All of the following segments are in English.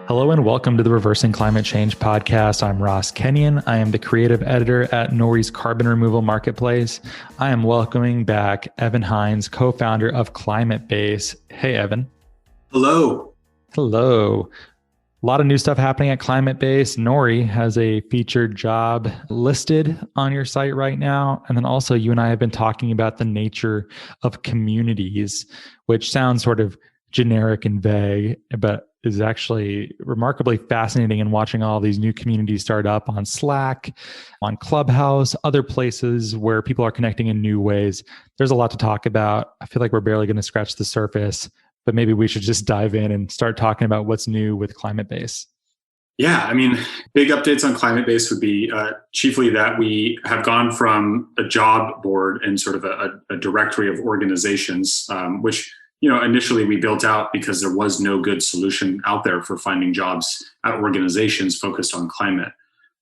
Hello and welcome to the Reversing Climate Change podcast. I'm Ross Kenyon. I am the creative editor at Nori's Carbon Removal Marketplace. I am welcoming back Evan Hynes, co-founder of Climatebase. Hey, Evan. Hello. Hello. A lot of new stuff happening at Climatebase. Nori has a featured job listed on your site right now. And then also you and I have been talking about the nature of communities, which sounds sort of generic and vague, but is actually remarkably fascinating in watching all these new communities start up on Slack, on Clubhouse, other places where people are connecting in new ways. There's a lot to talk about. I feel like we're barely going to scratch the surface, but maybe we should just dive in and start talking about what's new with Climatebase. Yeah, I mean, big updates on Climatebase would be chiefly that we have gone from a job board and sort of a directory of organizations, which initially we built out because there was no good solution out there for finding jobs at organizations focused on climate.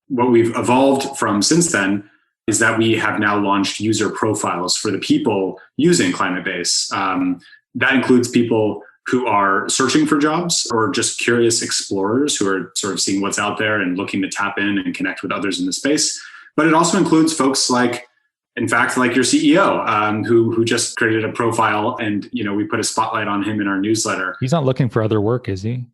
What we've evolved from since then is that we have now launched user profiles for the people using Climatebase. That includes people who are searching for jobs or just curious explorers who are sort of seeing what's out there and looking to tap in and connect with others in the space. But it also includes folks like your CEO, who just created a profile, and we put a spotlight on him in our newsletter. He's not looking for other work, is he?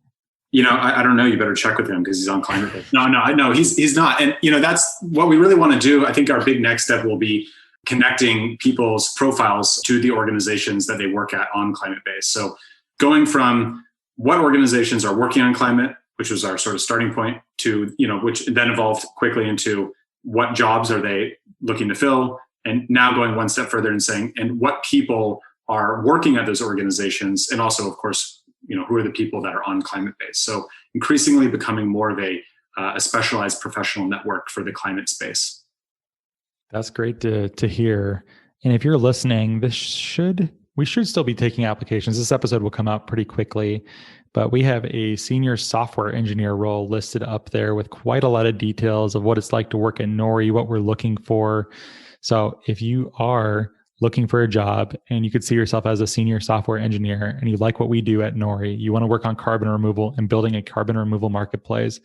I don't know. You better check with him because he's on Climatebase. No, he's not. And that's what we really want to do. I think our big next step will be connecting people's profiles to the organizations that they work at on Climatebase. So going from what organizations are working on climate, which was our sort of starting point, to which then evolved quickly into what jobs are they looking to fill. And now going one step further and saying, and what people are working at those organizations, and also, of course, who are the people that are on Climatebase. So increasingly becoming more of a specialized professional network for the climate space. That's great to hear. And if you're listening, we should still be taking applications. This episode will come out pretty quickly, but we have a senior software engineer role listed up there with quite a lot of details of what it's like to work at Nori, what we're looking for. So if you are looking for a job and you could see yourself as a senior software engineer and you like what we do at Nori, you want to work on carbon removal and building a carbon removal marketplace,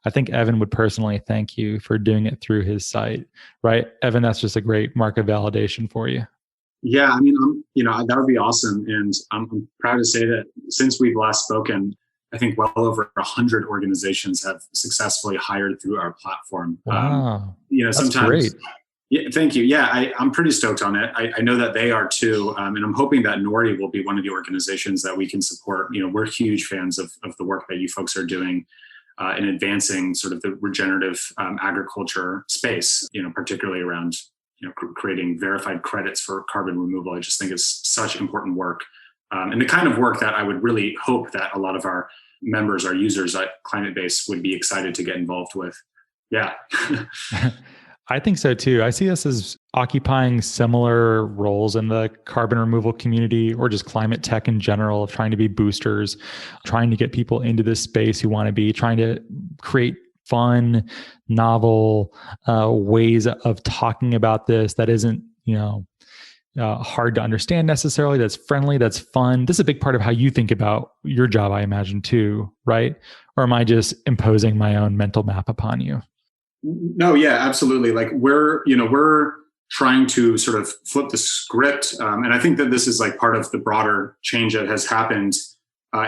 I think Evan would personally thank you for doing it through his site, right? Evan, that's just a great mark of validation for you. Yeah, I mean, that would be awesome. And I'm proud to say that since we've last spoken, I think well over 100 organizations have successfully hired through our platform. Wow. That's sometimes great. Yeah, thank you. Yeah, I'm pretty stoked on it. I know that they are too. And I'm hoping that Nori will be one of the organizations that we can support. We're huge fans of the work that you folks are doing in advancing sort of the regenerative agriculture space, particularly around, creating verified credits for carbon removal. I just think it's such important work. And the kind of work that I would really hope that a lot of our members, our users at Climatebase would be excited to get involved with. Yeah. I think so too. I see us as occupying similar roles in the carbon removal community or just climate tech in general, of trying to be boosters, trying to get people into this space who want to be, trying to create fun, novel ways of talking about this that isn't, hard to understand necessarily, that's friendly, that's fun. This is a big part of how you think about your job, I imagine too, right? Or am I just imposing my own mental map upon you? No, yeah, absolutely. Like we're trying to sort of flip the script. And I think that this is like part of the broader change that has happened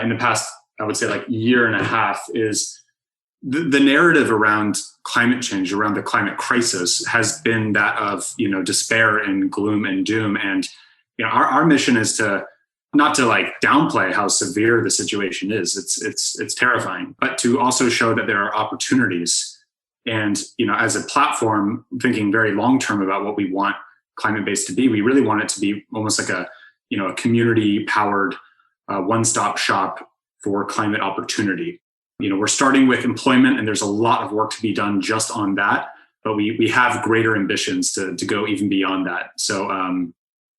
in the past, I would say like year and a half, is the narrative around climate change, around the climate crisis, has been that of, despair and gloom and doom. And, our mission is to not to like downplay how severe the situation is. It's terrifying, but to also show that there are opportunities. And, as a platform, thinking very long-term about what we want Climatebase to be, we really want it to be almost like a community-powered one-stop shop for climate opportunity. We're starting with employment, and there's a lot of work to be done just on that, but we have greater ambitions to go even beyond that. So,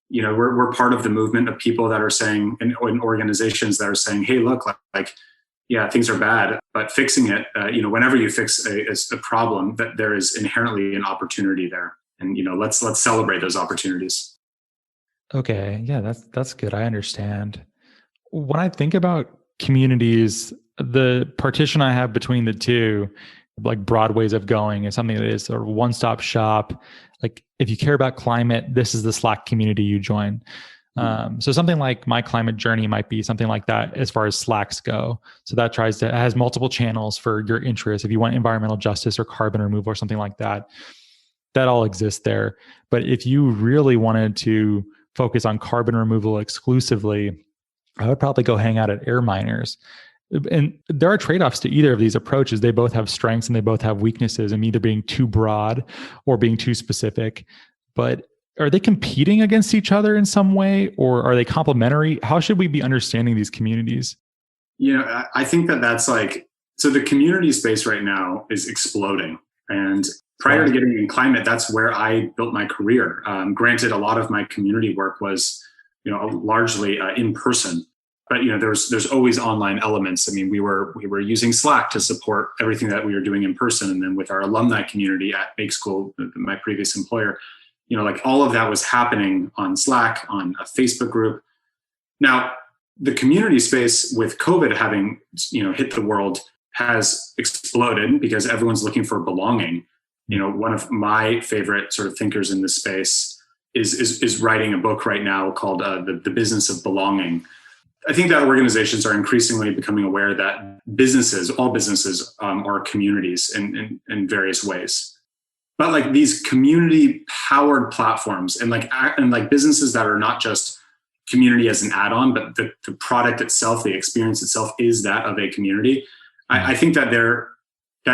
we're part of the movement of people that are saying, and organizations that are saying, hey, look, yeah, things are bad, but fixing it, whenever you fix a problem, that there is inherently an opportunity there. And, let's celebrate those opportunities. Okay. Yeah, that's good. I understand. When I think about communities, the partition I have between the two, like broad ways of going, is something that is sort of one-stop shop. Like if you care about climate, this is the Slack community you join. So something like My Climate Journey might be something like that as far as Slacks go. So that has multiple channels for your interest. If you want environmental justice or carbon removal or something like that, that all exists there. But if you really wanted to focus on carbon removal exclusively, I would probably go hang out at Air Miners. And there are trade-offs to either of these approaches. They both have strengths and they both have weaknesses, and either being too broad or being too specific. But are they competing against each other in some way, or are they complementary? How should we be understanding these communities? I think that's like, so the community space right now is exploding. And prior to getting in climate, that's where I built my career. Granted, a lot of my community work was, largely in person. But there's always online elements. I mean, we were using Slack to support everything that we were doing in person, and then with our alumni community at Make School, my previous employer, like all of that was happening on Slack, on a Facebook group. Now, the community space with COVID having hit the world has exploded because everyone's looking for belonging. One of my favorite sort of thinkers in this space is writing a book right now called the Business of Belonging. I think that organizations are increasingly becoming aware that all businesses are communities in various ways. But like these community powered platforms and like businesses that are not just community as an add-on, but the product itself, the experience itself is that of a community. I think that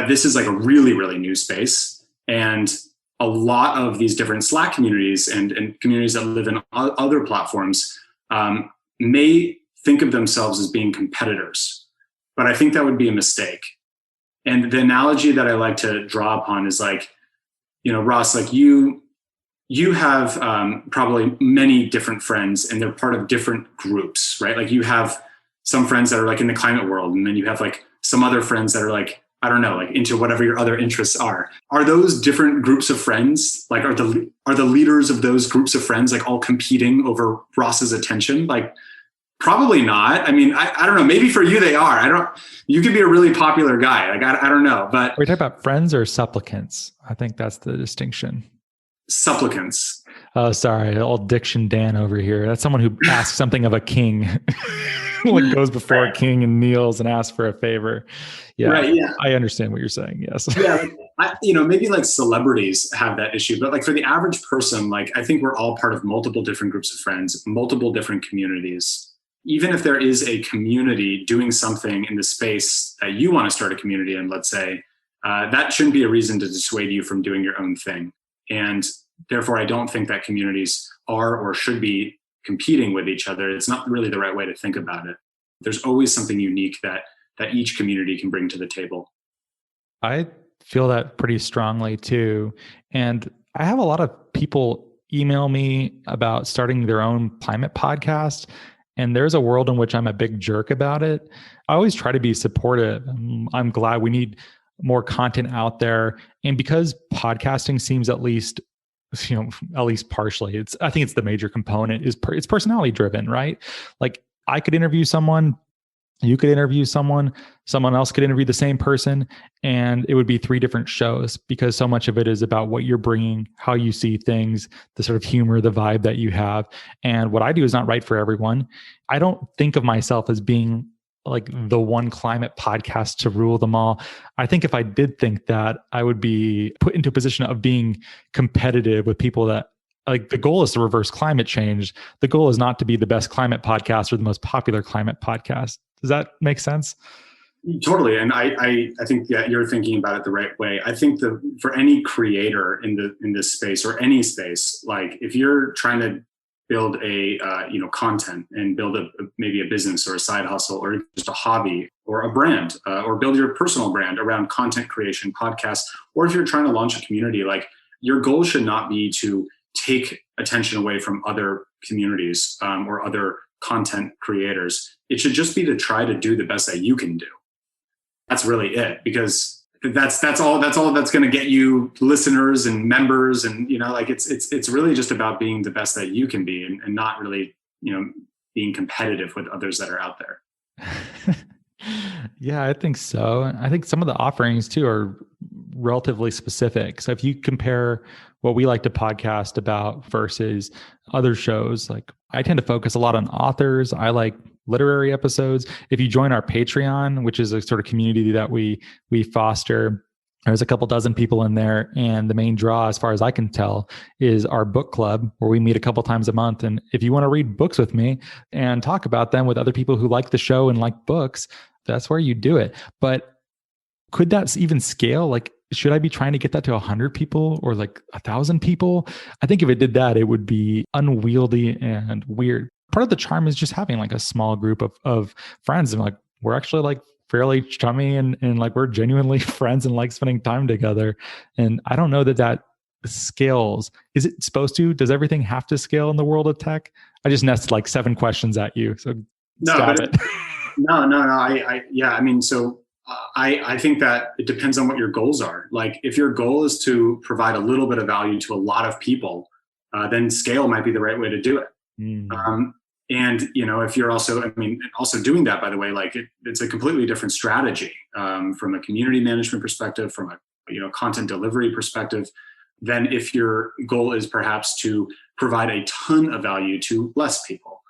this is like a really, really new space. And a lot of these different Slack communities and communities that live in other platforms may think of themselves as being competitors, but I think that would be a mistake. And the analogy that I like to draw upon is like, Ross, like you have probably many different friends and they're part of different groups, right? Like you have some friends that are like in the climate world, and then you have like some other friends that are like, I don't know, like into whatever your other interests are. Are those different groups of friends, like are the leaders of those groups of friends like all competing over Ross's attention? Like, probably not. I mean, I don't know. Maybe for you they are. You could be a really popular guy. Like I don't know. But are we talking about friends or supplicants? I think that's the distinction. Supplicants. Oh, sorry, old Diction Dan over here. That's someone who asks something of a king, like goes before a king and kneels and asks for a favor. Yeah, right, yeah. I understand what you're saying. Yes. Yeah, maybe like celebrities have that issue, but like for the average person, like I think we're all part of multiple different groups of friends, multiple different communities. Even if there is a community doing something in the space that you want to start a community in, let's say, that shouldn't be a reason to dissuade you from doing your own thing. And therefore, I don't think that communities are or should be competing with each other. It's not really the right way to think about it. There's always something unique that each community can bring to the table. I feel that pretty strongly too. And I have a lot of people email me about starting their own climate podcast. And there's a world in which I'm a big jerk about it. I always try to be supportive. I'm glad we need more content out there. And because podcasting seems at least partially, I think it's the major component it's personality driven, right? Like I could interview someone, you could interview someone else could interview the same person, and it would be 3 different shows because so much of it is about what you're bringing, how you see things, the sort of humor, the vibe that you have. And what I do is not right for everyone. I don't think of myself as being like the one climate podcast to rule them all. I think if I did think that, I would be put into a position of being competitive with people that, like, the goal is to reverse climate change. The goal is not to be the best climate podcast or the most popular climate podcast. Does that make sense? Totally. And I think that you're thinking about it the right way. I think for any creator in this space or any space, like if you're trying to build a content and build maybe a business or a side hustle or just a hobby or a brand or build your personal brand around content creation, podcasts, or if you're trying to launch a community, like your goal should not be to take attention away from other communities or other content creators. It should just be to try to do the best that you can do. That's really it, because that's all that's going to get you listeners and members, and it's really just about being the best that you can be, and not really being competitive with others that are out there. Yeah, I think so. I think some of the offerings too are relatively specific. So if you compare what we like to podcast about versus other shows, like I tend to focus a lot on authors. I like literary episodes. If you join our Patreon, which is a sort of community that we foster, there's a couple dozen people in there, and the main draw, as far as I can tell, is our book club where we meet a couple times a month. And if you want to read books with me and talk about them with other people who like the show and like books, that's where you do it. But could that even scale? Like, should I be trying to get that to 100 people or like 1,000 people? I think if it did that, it would be unwieldy and weird. Part of the charm is just having like a small group of friends, and like we're actually like fairly chummy, and like we're genuinely friends and like spending time together. And I don't know that that scales. Is it supposed to? Does everything have to scale in the world of tech? I just nested like 7 questions at you, so No, stab but it. no. Yeah. I mean, so I think that it depends on what your goals are. Like, if your goal is to provide a little bit of value to a lot of people, then scale might be the right way to do it. Mm. Um, and if you're also, I mean, also doing that, by the way, like it's a completely different strategy from a community management perspective, from a content delivery perspective, than if your goal is perhaps to provide a ton of value to less people.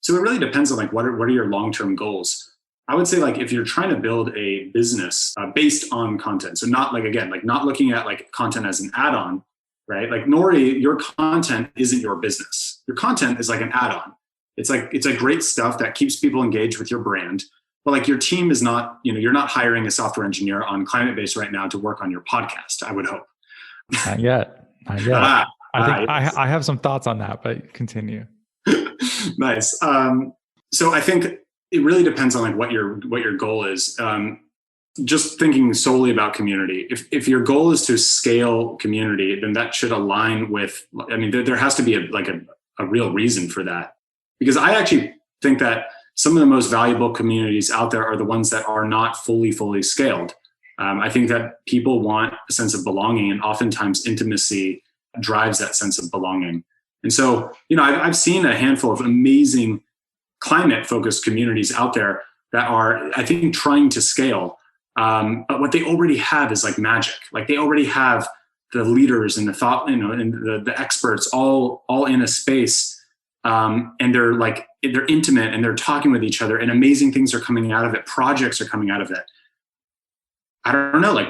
So it really depends on like what are your long-term goals. I would say, like, if you're trying to build a business based on content, so not like, again, like not looking at like content as an add-on, right? Like, Nori, your content isn't your business. Your content is like an add-on. It's like great stuff that keeps people engaged with your brand. But like, your team is not, you're not hiring a software engineer on Climatebase right now to work on your podcast, I would hope. Not yet. Not yet. ah, I think yes. I have some thoughts on that, but continue. Nice. So I think it really depends on like what your goal is. Just thinking solely about community. If your goal is to scale community, then that should align with. I mean, there has to be a real reason for that, because I actually think that some of the most valuable communities out there are the ones that are not fully scaled. I think that people want a sense of belonging, and oftentimes intimacy drives that sense of belonging. And so, I've seen a handful of amazing climate-focused communities out there that are, I think, trying to scale. But what they already have is like magic. Like, they already have the leaders and the thought, and the experts all in a space, and they're intimate and they're talking with each other, and amazing things are coming out of it. Projects are coming out of it. I don't know, like,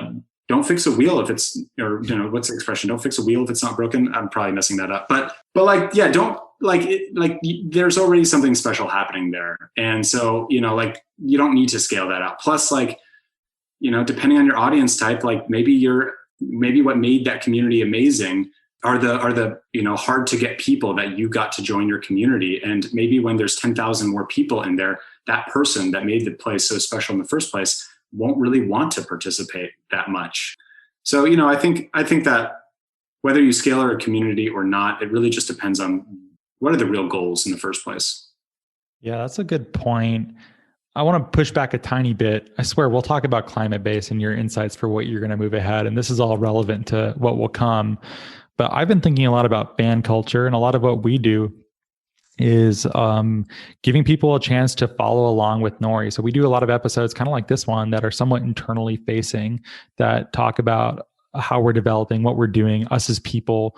don't fix a wheel if it's, or what's the expression? Don't fix a wheel if it's not broken. I'm probably messing that up, but like, yeah, don't like it, like there's already something special happening there. And so, like, you don't need to scale that out. Plus, like, depending on your audience type, like maybe what made that community amazing are the hard to get people that you got to join your community. And maybe when there's 10,000 more people in there, that person that made the place so special in the first place won't really want to participate that much. So, I think that whether you scale a community or not, it really just depends on what are the real goals in the first place. Yeah, that's a good point. I want to push back a tiny bit. I swear we'll talk about Climatebase and your insights for what you're going to move ahead. And this is all relevant to what will come. But I've been thinking a lot about fan culture, and a lot of what we do is giving people a chance to follow along with Nori. So we do a lot of episodes kind of like this one that are somewhat internally facing, that talk about how we're developing, what we're doing, us as people.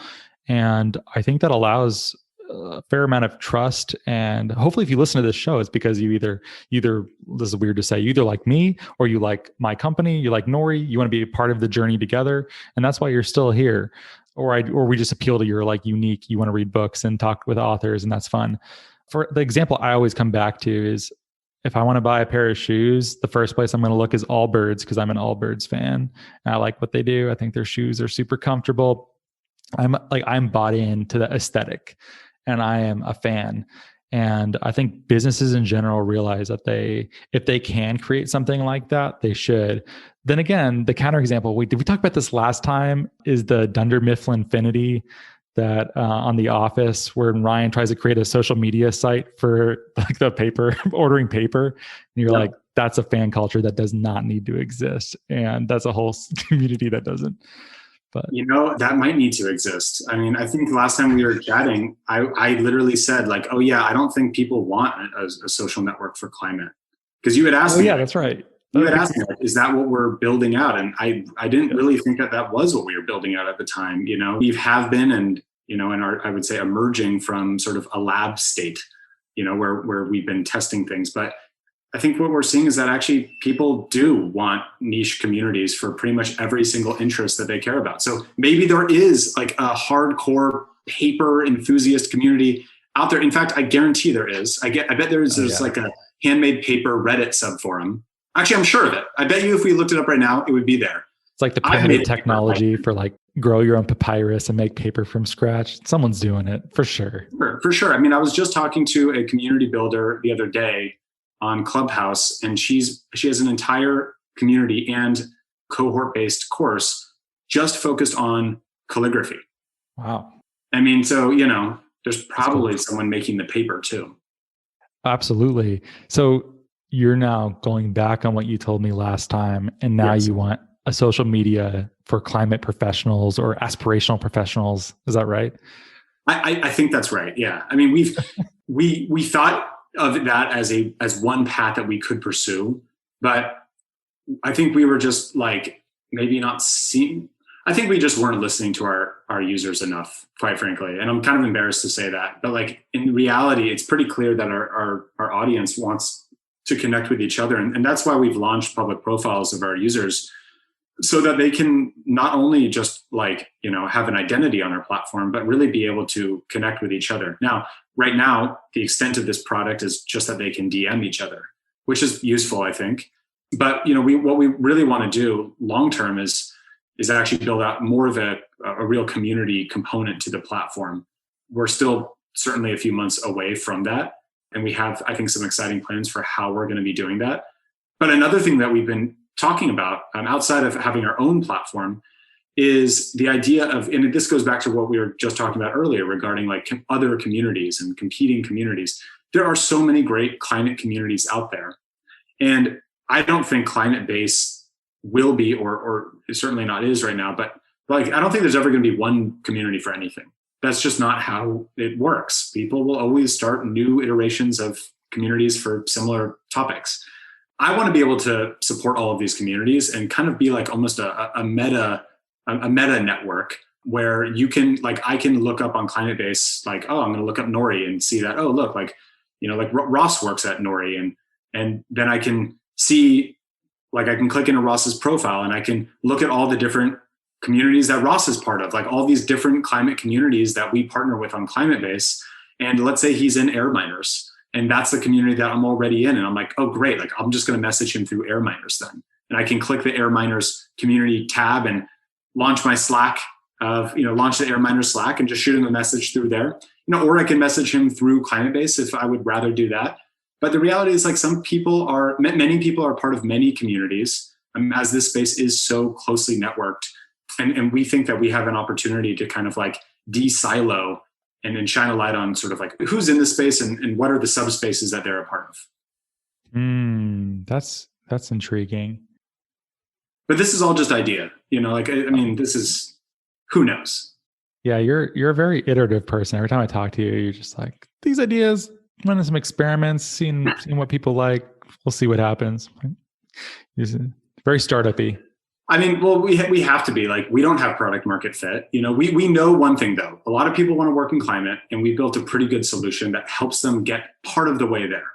And I think that allows a fair amount of trust. And hopefully if you listen to this show, it's because you either, this is weird to say, you either like me or you like my company, you like Nori, you want to be a part of the journey together. And that's why you're still here. Or we just appeal to your like unique, you want to read books and talk with authors, and that's fun. For the example I always come back to is, if I want to buy a pair of shoes, the first place I'm going to look is Allbirds, because I'm an Allbirds fan. And I like what they do. I think their shoes are super comfortable. I'm bought into the aesthetic, and I am a fan. And I think businesses in general realize that if they can create something like that, they should. Then again, the counterexample, did we talk about this last time, is the Dunder Mifflin Infinity that on The Office, where Ryan tries to create a social media site for like the paper, ordering paper. And you're like, that's a fan culture that does not need to exist. And that's a whole community that doesn't. But that might need to exist. I mean, I think last time we were chatting, I literally said like, oh yeah, I don't think people want a social network for climate. Because you had asked Oh me, yeah, that's right. you had asked me, like, is that what we're building out? And I didn't Yes. really think that that was what we were building out at the time. We have been, and, and are, I would say, emerging from sort of a lab state, where we've been testing things. But I think what we're seeing is that actually people do want niche communities for pretty much every single interest that they care about. So maybe there is like a hardcore paper enthusiast community out there. In fact, I guarantee there is. I bet there's like a handmade paper Reddit subforum. Actually, I'm sure of it. I bet you if we looked it up right now, it would be there. It's like the primitive technology for like grow your own papyrus and make paper from scratch. Someone's doing it for sure. For sure. I mean, I was just talking to a community builder the other day on Clubhouse, and she has an entire community and cohort-based course just focused on calligraphy. Wow. I mean, so, there's probably someone making the paper too. Absolutely. So you're now going back on what you told me last time, and now you want a social media for climate professionals or aspirational professionals. Is that right? I think that's right. Yeah. I mean, we thought of that as one path that we could pursue, but I think we were just like maybe not seeing. I think we just weren't listening to our users enough, quite frankly. And I'm kind of embarrassed to say that, but like in reality, it's pretty clear that our audience wants to connect with each other, and that's why we've launched public profiles of our users, so that they can not only just have an identity on our platform, but really be able to connect with each other. Now, right now, the extent of this product is just that they can DM each other, which is useful, I think. But what we really want to do long term is actually build out more of a real community component to the platform. We're still certainly a few months away from that, and we have, I think, some exciting plans for how we're going to be doing that. But another thing that we've been talking about outside of having our own platform is the idea of, and this goes back to what we were just talking about earlier regarding like other communities and competing communities. There are so many great climate communities out there. And I don't think Climatebase will be, or certainly not is right now, but like, I don't think there's ever going to be one community for anything. That's just not how it works. People will always start new iterations of communities for similar topics. I want to be able to support all of these communities and kind of be like almost a meta network where you can, like, I can look up on Climatebase, like, oh, I'm going to look up Nori and see that, oh, look, like, like Ross works at Nori, and then I can see, like, I can click into Ross's profile and I can look at all the different communities that Ross is part of, like all these different climate communities that we partner with on Climatebase. And let's say he's in air miners, and that's the community that I'm already in. And I'm like, oh, great. Like, I'm just going to message him through air miners then. And I can click the air miners community tab and launch my Slack launch the air miners Slack and just shoot him a message through there, or I can message him through Climatebase if I would rather do that. But the reality is, like, many people are part of many communities, as this space is so closely networked. And we think that we have an opportunity to kind of like de-silo and shine a light on sort of like who's in this space and what are the subspaces that they're a part of. That's intriguing. But this is all just idea, I mean, this is, who knows? Yeah, you're a very iterative person. Every time I talk to you, you're just like, these ideas, running some experiments, seeing what people like. We'll see what happens. It's very startup-y. I mean, well, we have to be, like, we don't have product market fit. We know one thing though. A lot of people want to work in climate, and we built a pretty good solution that helps them get part of the way there.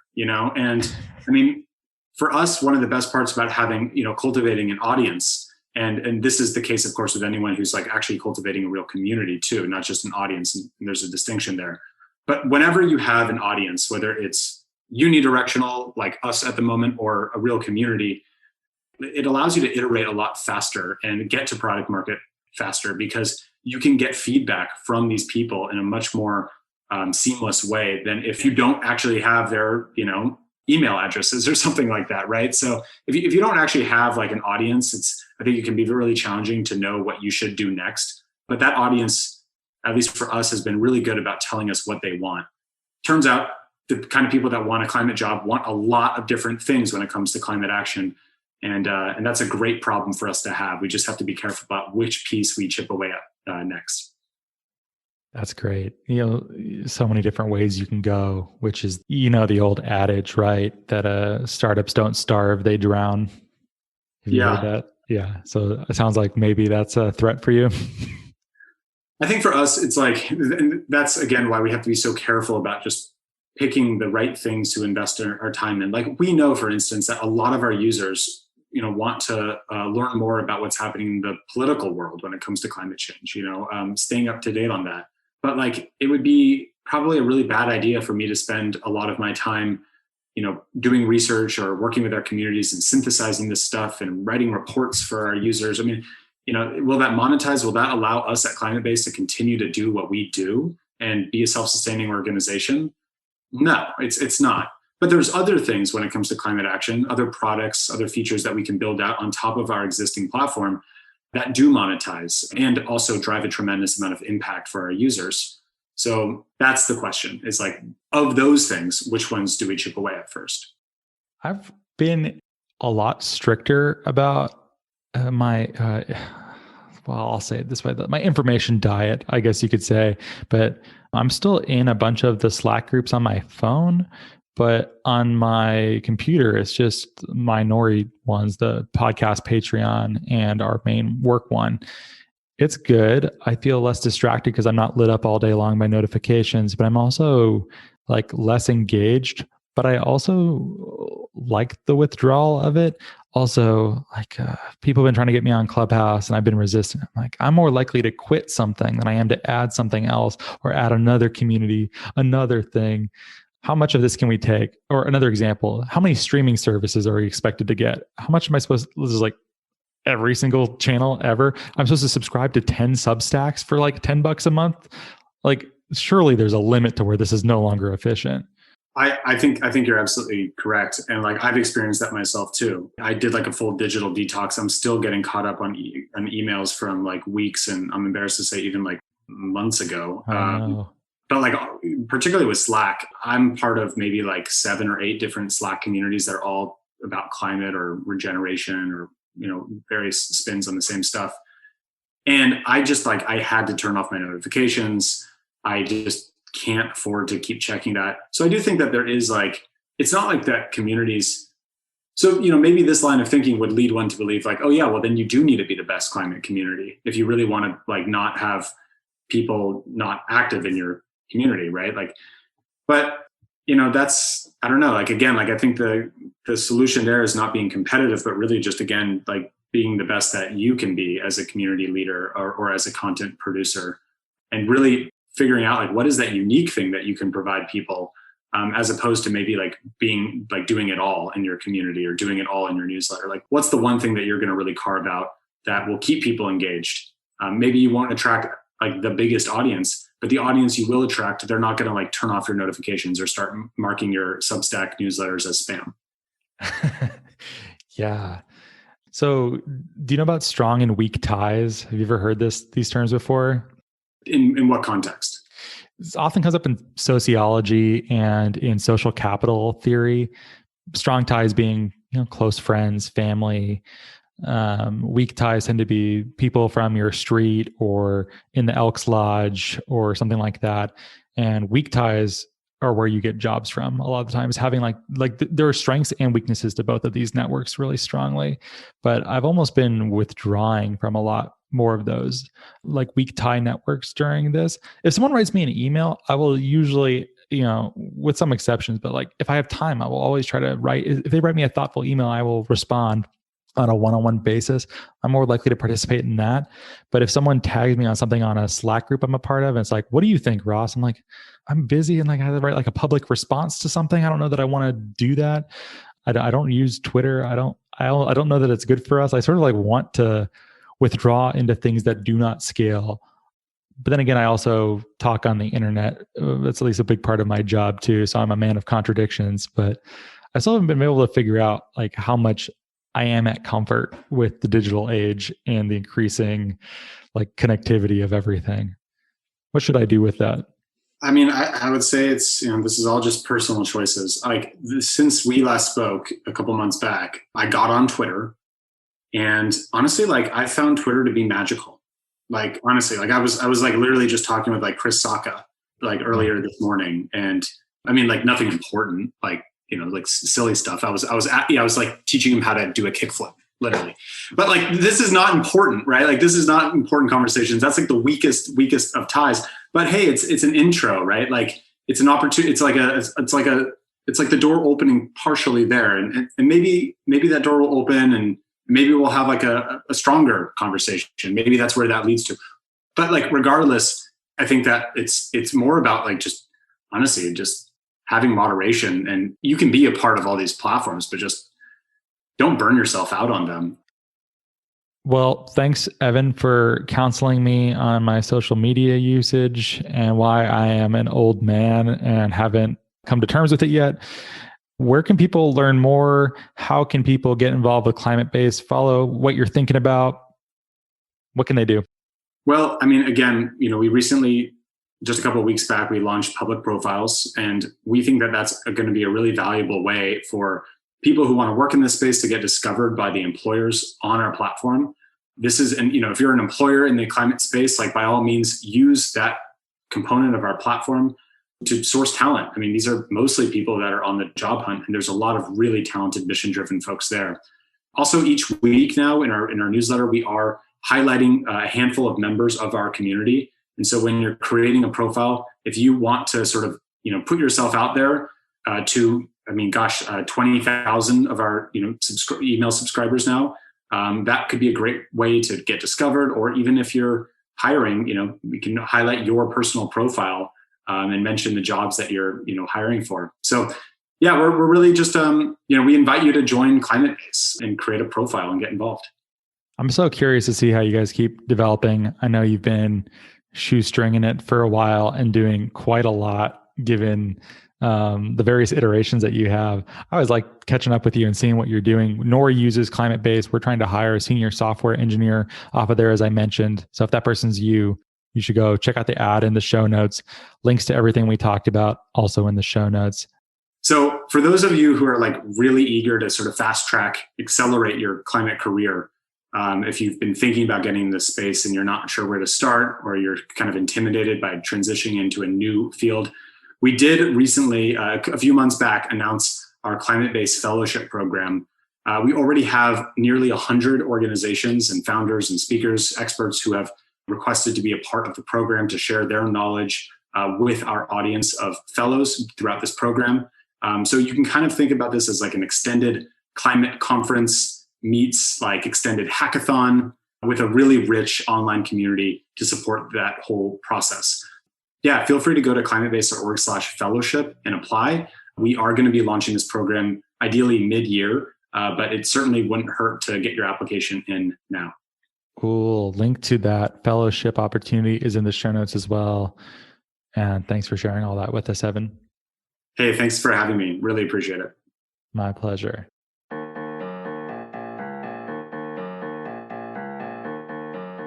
And I mean, for us, one of the best parts about having, cultivating an audience, and this is the case, of course, with anyone who's like actually cultivating a real community too, not just an audience. And there's a distinction there. But whenever you have an audience, whether it's unidirectional like us at the moment or a real community, it allows you to iterate a lot faster and get to product market faster, because you can get feedback from these people in a much more seamless way than if you don't actually have their, email addresses or something like that, right? So if you don't actually have like an audience, I think it can be really challenging to know what you should do next. But that audience, at least for us, has been really good about telling us what they want. Turns out the kind of people that want a climate job want a lot of different things when it comes to climate action. And that's a great problem for us to have. We just have to be careful about which piece we chip away at next. That's great. So many different ways you can go, which is, the old adage, right? That startups don't starve, they drown. Have you heard Yeah. that? Yeah. So it sounds like maybe that's a threat for you. I think for us, it's like, and that's again why we have to be so careful about just picking the right things to invest our time in. Like we know, for instance, that a lot of our users, want to learn more about what's happening in the political world when it comes to climate change. Staying up to date on that. But like, it would be probably a really bad idea for me to spend a lot of my time, doing research or working with our communities and synthesizing this stuff and writing reports for our users. I mean, will that monetize? Will that allow us at Climatebase to continue to do what we do and be a self-sustaining organization? No, it's not. But there's other things when it comes to climate action, other products, other features that we can build out on top of our existing platform that do monetize and also drive a tremendous amount of impact for our users. So that's the question. Is like, of those things, which ones do we chip away at first? I've been a lot stricter about my well, I'll say it this way, my information diet, I guess you could say. But I'm still in a bunch of the Slack groups on my phone, but on my computer, it's just my Nori ones, the podcast Patreon and our main work one. It's good. I feel less distracted because I'm not lit up all day long by notifications, but I'm also like less engaged. But I also like the withdrawal of it. Also, like people have been trying to get me on Clubhouse and I've been resistant. I'm like, I'm more likely to quit something than I am to add something else or add another community, another thing. How much of this can we take? Or another example, how many streaming services are we expected to get? How much am I supposed to, this is like every single channel ever. I'm supposed to subscribe to 10 Substacks for like $10 a month. Like, surely there's a limit to where this is no longer efficient. I think you're absolutely correct. And like I've experienced that myself too. I did like a full digital detox. I'm still getting caught up on on emails from like weeks and I'm embarrassed to say even like months ago. Oh no. But like particularly with Slack, I'm part of maybe like 7 or 8 different Slack communities that are all about climate or regeneration or various spins on the same stuff. And I just like I had to turn off my notifications. I just can't afford to keep checking that. So I do think that there is like it's not like that communities. So maybe this line of thinking would lead one to believe like, oh yeah, well then you do need to be the best climate community if you really want to like not have people not active in your community, right? Like, but that's I don't know. Like again, like I think the solution there is not being competitive, but really just again like being the best that you can be as a community leader or as a content producer, and really figuring out like what is that unique thing that you can provide people, as opposed to maybe like being like doing it all in your community or doing it all in your newsletter. Like what's the one thing that you're going to really carve out that will keep people engaged? Maybe you won't attract like the biggest audience, but the audience you will attract, they're not going to like turn off your notifications or start marking your Substack newsletters as spam. Yeah. So do you know about strong and weak ties? Have you ever heard these terms before? In what context? This often comes up in sociology and in social capital theory. Strong ties being, close friends, family. Weak ties tend to be people from your street or in the Elks Lodge or something like that. And weak ties are where you get jobs from a lot of the times, having there are strengths and weaknesses to both of these networks really strongly. But I've almost been withdrawing from a lot more of those like weak tie networks during this. If someone writes me an email, I will usually, with some exceptions, but like if I have time, I will always try to write. If they write me a thoughtful email, I will respond on a one-on-one basis. I'm more likely to participate in that. But if someone tags me on something on a Slack group I'm a part of, and it's like, what do you think, Ross? I'm like, I'm busy and like I have to write like a public response to something. I don't know that I want to do that. I don't use Twitter. I don't know that it's good for us. I sort of like want to withdraw into things that do not scale. But then again, I also talk on the internet. That's at least a big part of my job too. So I'm a man of contradictions, but I still haven't been able to figure out like how much I am at comfort with the digital age and the increasing like connectivity of everything. What should I do with that? I mean, I would say it's, this is all just personal choices. Like since we last spoke a couple months back, I got on Twitter and honestly, like I found Twitter to be magical. Like, honestly, like I was like literally just talking with like Chris Sacca like earlier this morning. And I mean, like nothing important, like, like silly stuff. I was like teaching him how to do a kickflip, literally. But like, this is not important, right? Like, this is not important conversations. That's like the weakest of ties. But hey, it's an intro, right? Like, it's an opportunity. It's like the door opening partially there, and maybe that door will open, and maybe we'll have like a stronger conversation. Maybe that's where that leads to. But like, regardless, I think that it's more about like just honestly just having moderation, and you can be a part of all these platforms, but just don't burn yourself out on them. Well, thanks, Evan, for counseling me on my social media usage and why I am an old man and haven't come to terms with it yet. Where can people learn more? How can people get involved with Climatebase? Follow what you're thinking about? What can they do? Well, I mean, again, we recently, just a couple of weeks back, we launched public profiles, and we think that that's going to be a really valuable way for people who want to work in this space to get discovered by the employers on our platform. This is, and if you're an employer in the climate space, like by all means, use that component of our platform to source talent. I mean, these are mostly people that are on the job hunt, and there's a lot of really talented, mission-driven folks there. Also, each week now in our newsletter, we are highlighting a handful of members of our community. And so when you're creating a profile, if you want to sort of, put yourself out there to, 20,000 of our, email subscribers now, that could be a great way to get discovered. Or even if you're hiring, we can highlight your personal profile and mention the jobs that you're, hiring for. So yeah, we're really just, we invite you to join Climatebase and create a profile and get involved. I'm so curious to see how you guys keep developing. I know you've been shoestringing it for a while and doing quite a lot given the various iterations that you have. I always like catching up with you and seeing what you're doing. Nori uses Climatebase. We're trying to hire a senior software engineer off of there, as I mentioned. So if that person's you should go check out the ad in the show notes. Links to everything we talked about also in the show notes. So for those of you who are like really eager to sort of fast track, accelerate your climate career, if you've been thinking about getting in this space and you're not sure where to start, or you're kind of intimidated by transitioning into a new field, we did recently, a few months back, announce our Climatebase Fellowship Program. We already have nearly 100 organizations and founders and speakers, experts who have requested to be a part of the program to share their knowledge with our audience of fellows throughout this program. So you can kind of think about this as like an extended climate conference meets like extended hackathon with a really rich online community to support that whole process. Yeah, feel free to go to climatebase.org/fellowship and apply. We are going to be launching this program ideally mid-year, but it certainly wouldn't hurt to get your application in now. Cool. Link to that fellowship opportunity is in the show notes as well. And thanks for sharing all that with us, Evan. Hey, thanks for having me. Really appreciate it. My pleasure.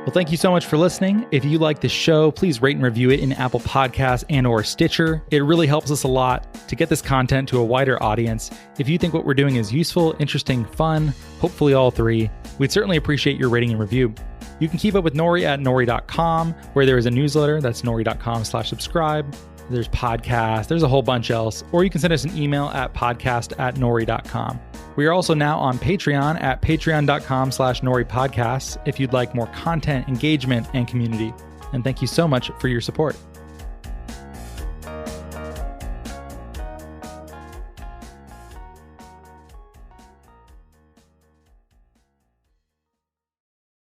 Well, thank you so much for listening. If you like the show, please rate and review it in Apple Podcasts and or Stitcher. It really helps us a lot to get this content to a wider audience. If you think what we're doing is useful, interesting, fun, hopefully all three, we'd certainly appreciate your rating and review. You can keep up with Nori at nori.com, where there is a newsletter. That's nori.com/subscribe. There's podcasts. There's a whole bunch else. Or you can send us an email at podcast@nori.com. We are also now on Patreon at patreon.com/NoriPodcasts if you'd like more content, engagement, and community. And thank you so much for your support.